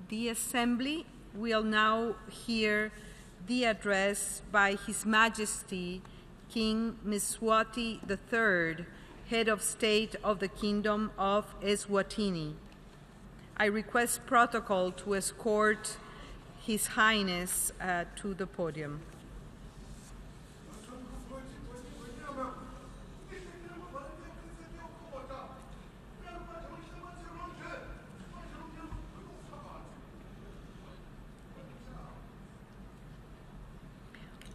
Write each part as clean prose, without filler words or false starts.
The Assembly will now hear the address by His Majesty King Mswati III, Head of State of the Kingdom of Eswatini. I request protocol to escort His Highness to the podium.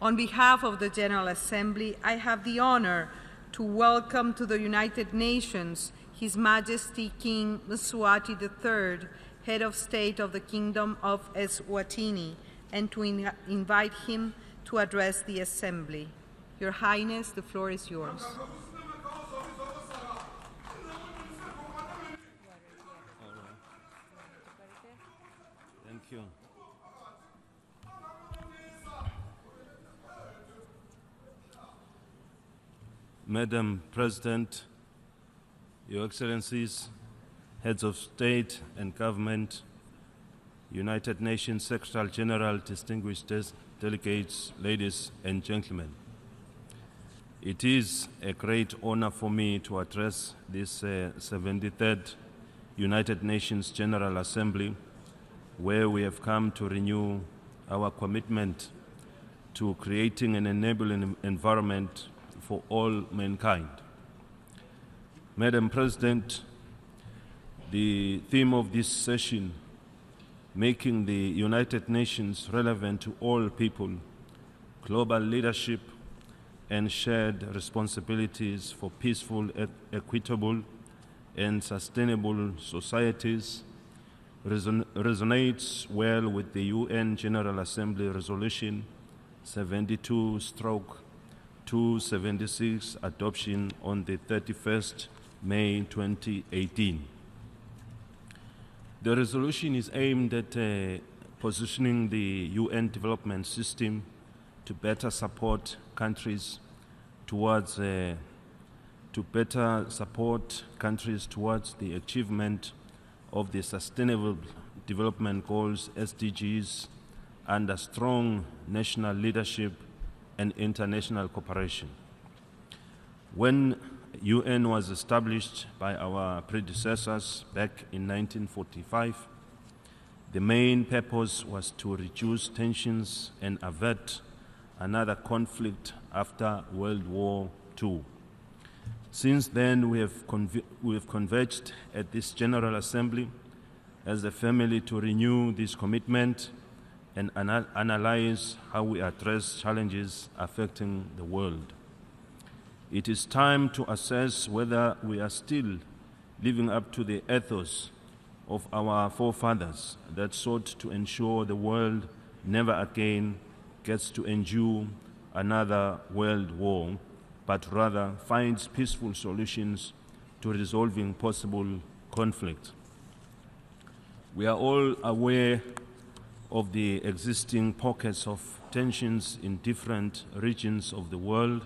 On behalf of the General Assembly, I have the honor to welcome to the United Nations His Majesty King Mswati III, Head of State of the Kingdom of Eswatini, and to invite him to address the Assembly. Your Highness, the floor is yours. Thank you. Madam President, Your Excellencies, Heads of State and Government, United Nations Secretary General, distinguished delegates, ladies and gentlemen. It is a great honor for me to address this 73rd United Nations General Assembly, where we have come to renew our commitment to creating an enabling environment for all mankind. Madam President, the theme of this session, making the United Nations relevant to all people, global leadership, and shared responsibilities for peaceful, equitable, and sustainable societies, resonates well with the UN General Assembly Resolution 72/276 adoption on the 31st May 2018. The resolution is aimed at positioning the UN development system to better support countries towards the achievement of the Sustainable Development Goals (SDGs) under strong national leadership and international cooperation. When UN was established by our predecessors back in 1945, the main purpose was to reduce tensions and avert another conflict after World War II. Since then, we have converged at this General Assembly as a family to renew this commitment and analyze how we address challenges affecting the world. It is time to assess whether we are still living up to the ethos of our forefathers that sought to ensure the world never again gets to endure another world war, but rather finds peaceful solutions to resolving possible conflict. We are all aware of the existing pockets of tensions in different regions of the world,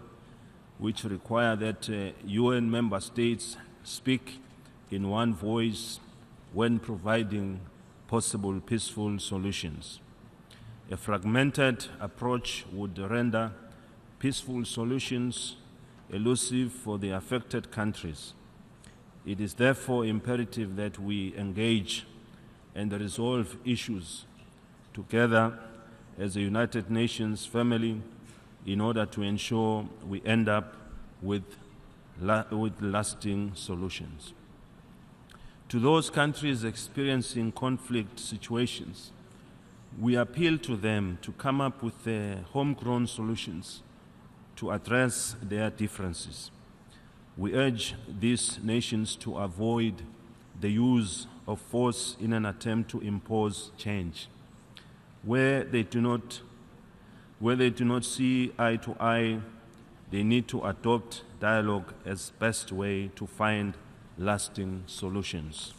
which require that UN member states speak in one voice when providing possible peaceful solutions. A fragmented approach would render peaceful solutions elusive for the affected countries. It is therefore imperative that we engage and resolve issues together as a United Nations family in order to ensure we end up with lasting solutions. To those countries experiencing conflict situations, we appeal to them to come up with homegrown solutions to address their differences. We urge these nations to avoid the use of force in an attempt to impose change. Where they do not see eye to eye, they need to adopt dialogue as best way to find lasting solutions.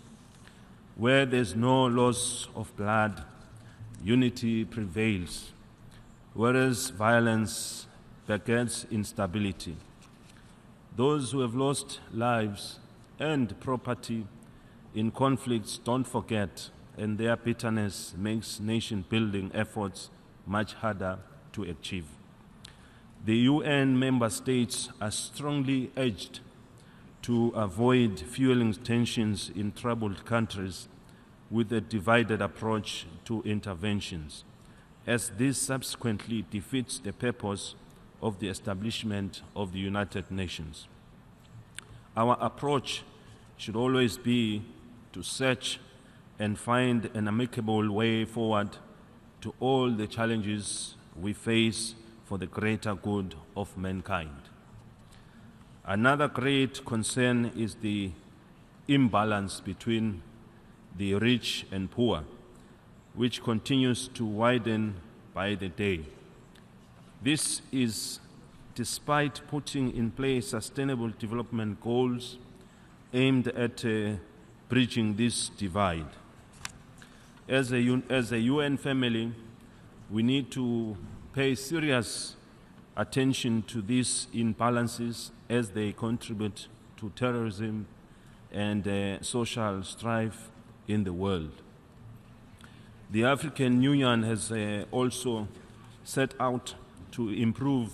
Where there's no loss of blood, unity prevails, whereas violence begets instability. Those who have lost lives and property in conflicts don't forget and their bitterness makes nation-building efforts much harder to achieve. The UN member states are strongly urged to avoid fueling tensions in troubled countries with a divided approach to interventions, as this subsequently defeats the purpose of the establishment of the United Nations. Our approach should always be to search and find an amicable way forward to all the challenges we face for the greater good of mankind. Another great concern is the imbalance between the rich and poor, which continues to widen by the day. This is despite putting in place sustainable development goals aimed at bridging this divide. As a UN family, we need to pay serious attention to these imbalances as they contribute to terrorism and social strife in the world. The African Union has also set out to improve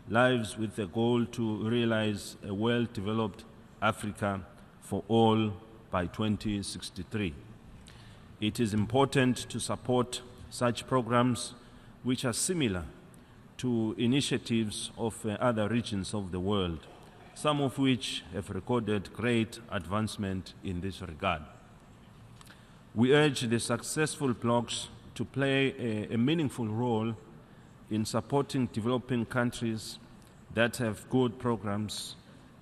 lives with the goal to realize a well-developed Africa for all by 2063. It is important to support such programs which are similar to initiatives of other regions of the world, some of which have recorded great advancement in this regard. We urge the successful blocs to play a meaningful role in supporting developing countries that have good programs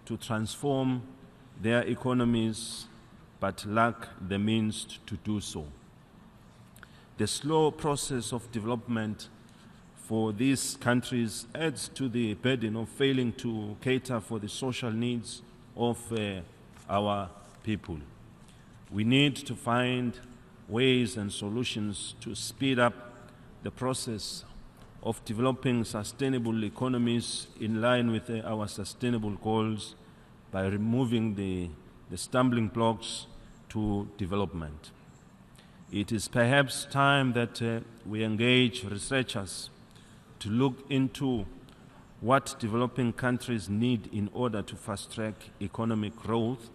to transform their economies but lack the means to do so. The slow process of development for these countries adds to the burden of failing to cater for the social needs of our people. We need to find ways and solutions to speed up the process of developing sustainable economies in line with our sustainable goals by removing the stumbling blocks to development. It is perhaps time that we engage researchers to look into what developing countries need in order to fast-track economic growth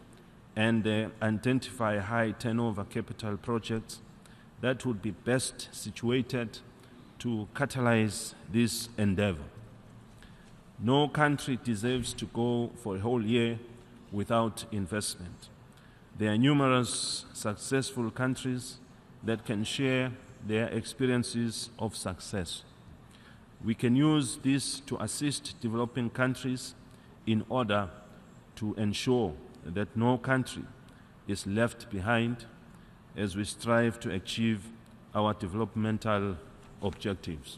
and identify high turnover capital projects that would be best situated to catalyze this endeavor. No country deserves to go for a whole year without investment. There are numerous successful countries that can share their experiences of success. We can use this to assist developing countries in order to ensure that no country is left behind as we strive to achieve our developmental objectives.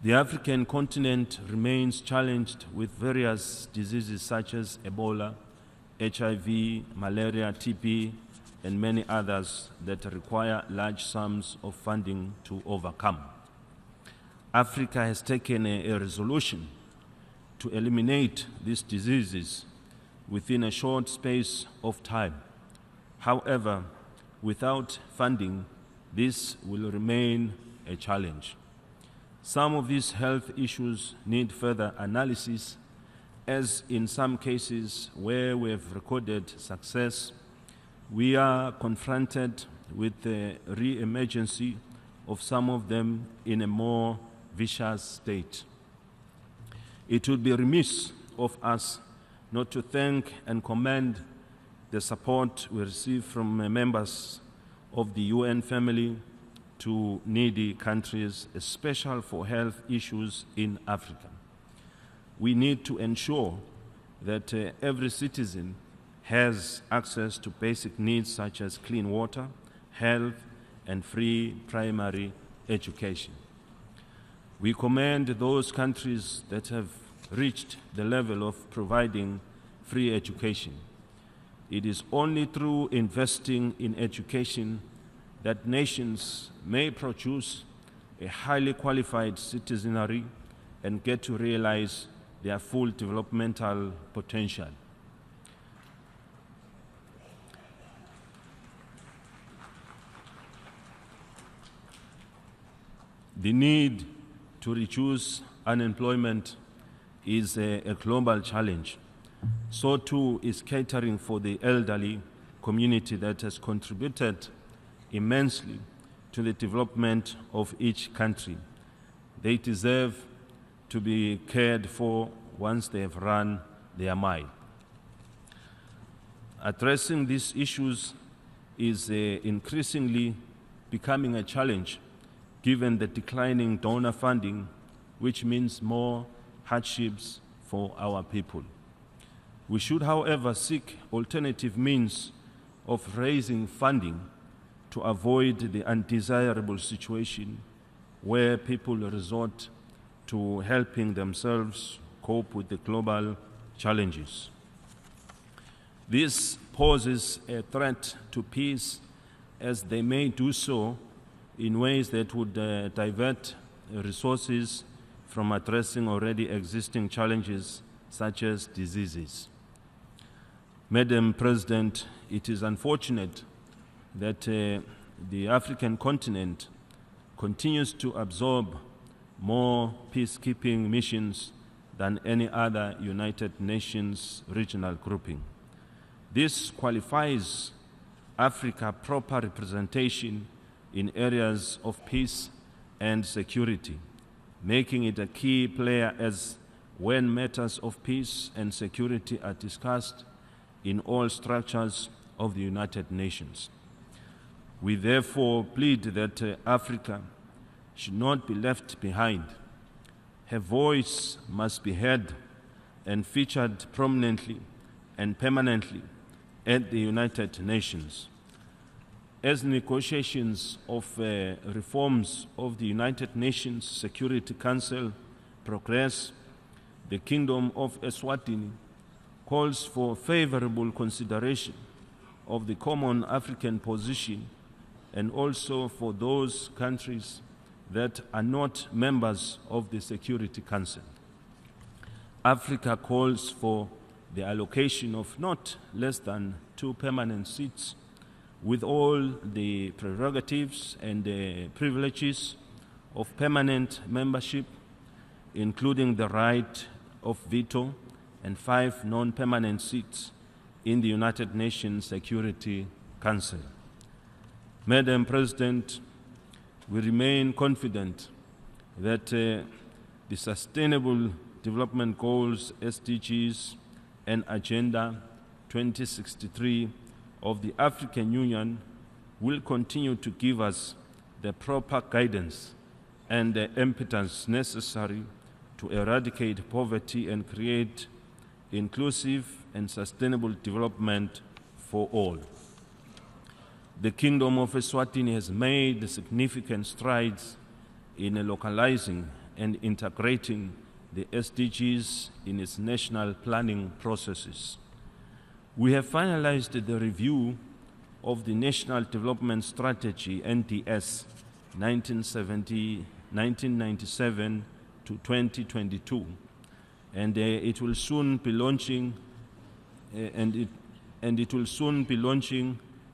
The African continent remains challenged with various diseases such as Ebola, HIV, malaria, TB, and many others that require large sums of funding to overcome. Africa has taken a resolution to eliminate these diseases within a short space of time. However, without funding, this will remain a challenge. Some of these health issues need further analysis, as in some cases where we have recorded success, we are confronted with the re-emergency of some of them in a more vicious state. It would be remiss of us not to thank and commend the support we receive from members of the UN family to needy countries, especially for health issues in Africa. We need to ensure that every citizen has access to basic needs such as clean water, health, and free primary education. We commend those countries that have reached the level of providing free education. It is only through investing in education that nations may produce a highly qualified citizenry and get to realize their full developmental potential. The need to reduce unemployment is a global challenge. So too is catering for the elderly community that has contributed immensely to the development of each country. They deserve to be cared for once they have run their mile. Addressing these issues is increasingly becoming a challenge given the declining donor funding, which means more hardships for our people. We should, however, seek alternative means of raising funding to avoid the undesirable situation where people resort to helping themselves cope with the global challenges. This poses a threat to peace, as they may do so in ways that would divert resources from addressing already existing challenges such as diseases. Madam President, it is unfortunate that the African continent continues to absorb more peacekeeping missions than any other United Nations regional grouping. This qualifies Africa proper representation in areas of peace and security, making it a key player as when matters of peace and security are discussed in all structures of the United Nations. We therefore plead that Africa should not be left behind. Her voice must be heard and featured prominently and permanently at the United Nations. As negotiations of reforms of the United Nations Security Council progress, the Kingdom of Eswatini calls for favorable consideration of the common African position and also for those countries that are not members of the Security Council. Africa calls for the allocation of not less than 2 permanent seats with all the prerogatives and the privileges of permanent membership, including the right of veto, and 5 non-permanent seats in the United Nations Security Council. Madam President, we remain confident that the Sustainable Development Goals, SDGs, and Agenda 2063 of the African Union will continue to give us the proper guidance and the impetus necessary to eradicate poverty and create inclusive and sustainable development for all. The Kingdom of Eswatini has made significant strides in localizing and integrating the SDGs in its national planning processes. We have finalized the review of the National Development Strategy, NDS, 1997 to 2022, and it will soon be launching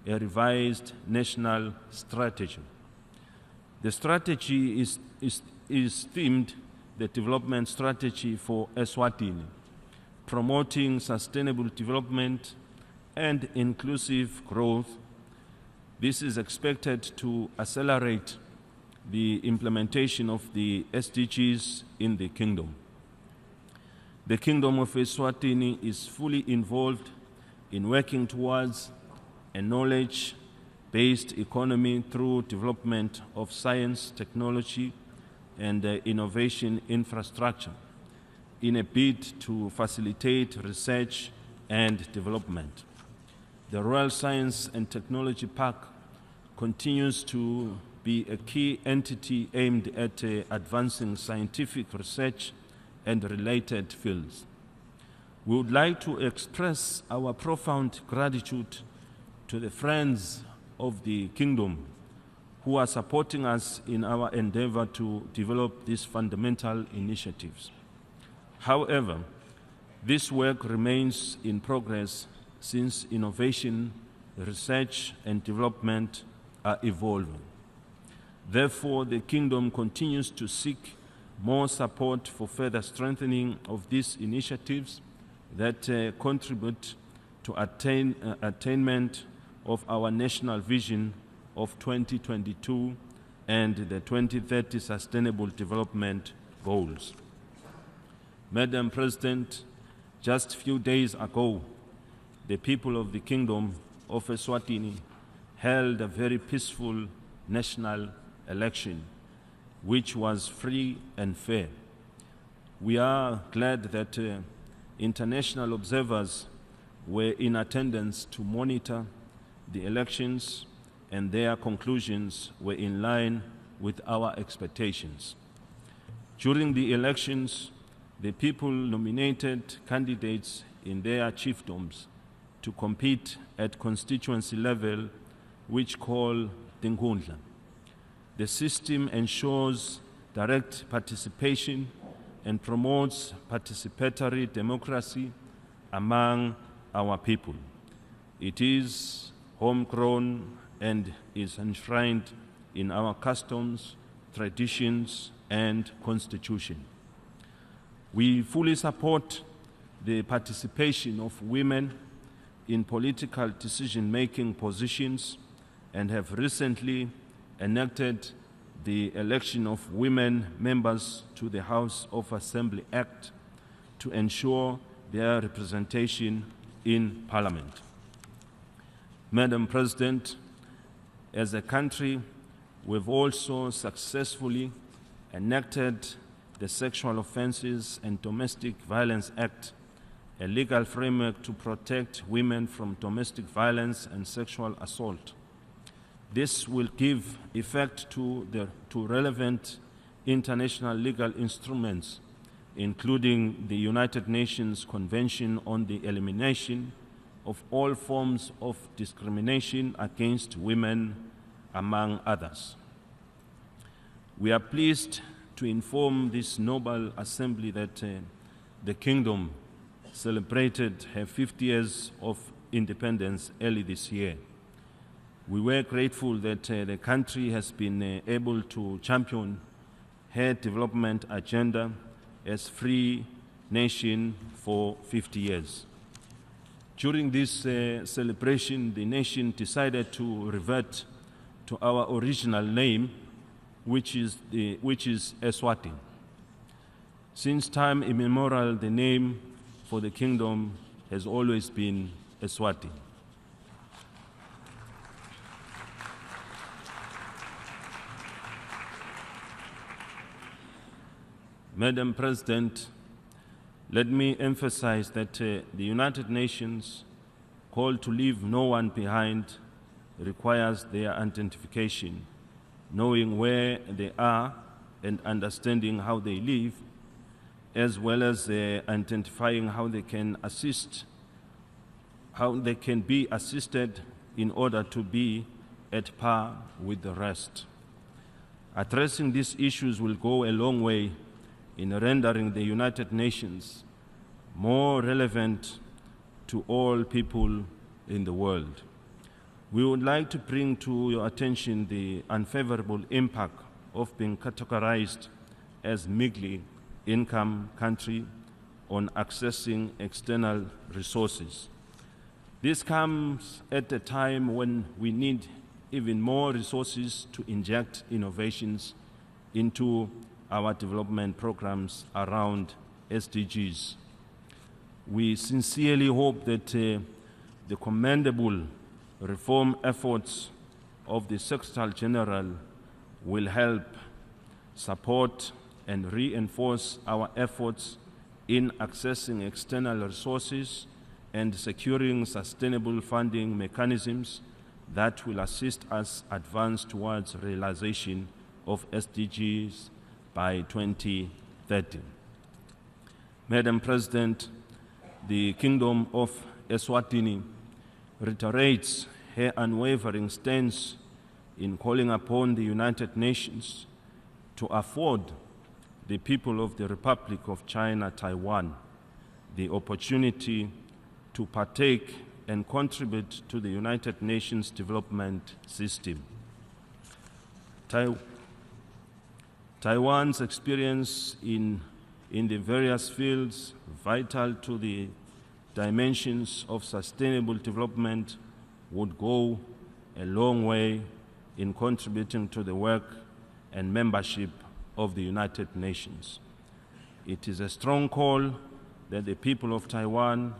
a revised national strategy. The strategy is themed the development strategy for Eswatini, promoting sustainable development and inclusive growth. This is expected to accelerate the implementation of the SDGs in the Kingdom. The Kingdom of Eswatini is fully involved in working towards a knowledge-based economy through development of science, technology, and innovation infrastructure in a bid to facilitate research and development. The Royal Science and Technology Park continues to be a key entity aimed at advancing scientific research and related fields. We would like to express our profound gratitude to the friends of the Kingdom who are supporting us in our endeavor to develop these fundamental initiatives. However, this work remains in progress since innovation, research, and development are evolving. Therefore, the Kingdom continues to seek more support for further strengthening of these initiatives that contribute to attainment of our national vision of 2022 and the 2030 Sustainable Development Goals. Madam President, just a few days ago, the people of the Kingdom of Eswatini held a very peaceful national election, which was free and fair. We are glad that international observers were in attendance to monitor the elections, and their conclusions were in line with our expectations. During the elections, the people nominated candidates in their chiefdoms to compete at constituency level, which call Tingundla. The system ensures direct participation and promotes participatory democracy among our people. It is homegrown and is enshrined in our customs, traditions, and constitution. We fully support the participation of women in political decision-making positions and have recently enacted the election of women members to the House of Assembly Act to ensure their representation in Parliament. Madam President, as a country, we've also successfully enacted the Sexual Offences and Domestic Violence Act, a legal framework to protect women from domestic violence and sexual assault. This will give effect to relevant international legal instruments, including the United Nations Convention on the Elimination of All Forms of Discrimination Against Women, among others. We are pleased to inform this noble assembly that the Kingdom celebrated her 50 years of independence early this year. We were grateful that the country has been able to champion her development agenda as free nation for 50 years. During this celebration, the nation decided to revert to our original name, which is Eswatini. Since time immemorial, the name for the kingdom has always been Eswatini. Madam President, let me emphasize that the United Nations call to leave no one behind requires their identification, knowing where they are and understanding how they live, as well as identifying how they can be assisted in order to be at par with the rest. Addressing these issues will go a long way in rendering the United Nations more relevant to all people in the world. We would like to bring to your attention the unfavorable impact of being categorized as middle-income country on accessing external resources. This comes at a time when we need even more resources to inject innovations into our development programs around SDGs. We sincerely hope that the commendable reform efforts of the Secretary General will help support and reinforce our efforts in accessing external resources and securing sustainable funding mechanisms that will assist us advance towards realization of SDGs by 2030. Madam President, the Kingdom of Eswatini reiterates her unwavering stance in calling upon the United Nations to afford the people of the Republic of China, Taiwan, the opportunity to partake and contribute to the United Nations development system. Taiwan's experience in the various fields vital to the dimensions of sustainable development would go a long way in contributing to the work and membership of the United Nations. It is a strong call that the people of Taiwan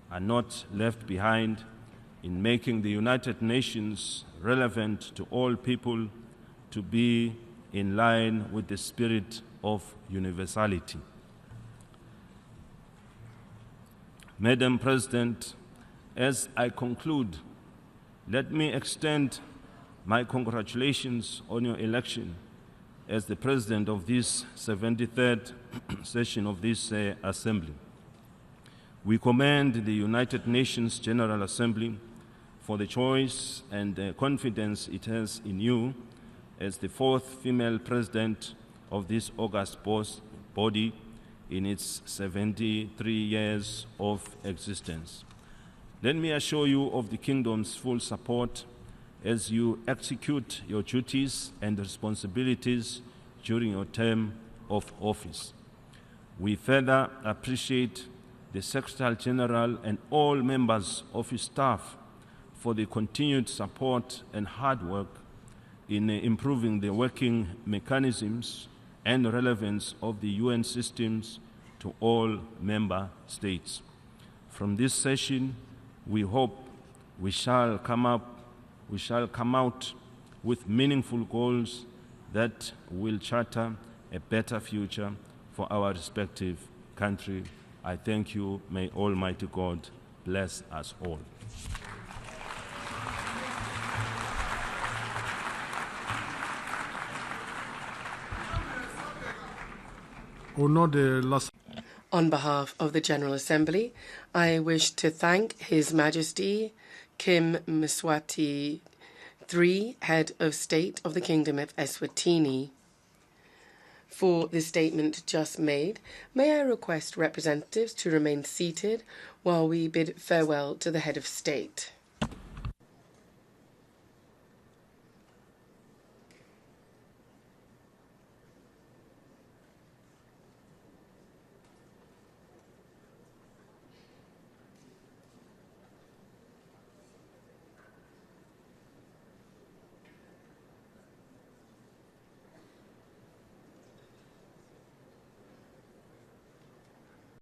are not left behind in making the United Nations relevant to all people, to be in line with the spirit of universality. Madam President, as I conclude, let me extend my congratulations on your election as the President of this 73rd session of this Assembly. We commend the United Nations General Assembly for the choice and the confidence it has in you as the fourth female president of this august body in its 73 years of existence. Let me assure you of the Kingdom's full support as you execute your duties and responsibilities during your term of office. We further appreciate the Secretary General and all members of his staff for the continued support and hard work in improving the working mechanisms and relevance of the UN systems to all member states. From this session, we hope we shall come out with meaningful goals that will charter a better future for our respective country. I thank you. May Almighty God bless us all. On behalf of the General Assembly, I wish to thank His Majesty Kim Mswati III, Head of State of the Kingdom of Eswatini, for the statement just made. May I request representatives to remain seated while we bid farewell to the Head of State.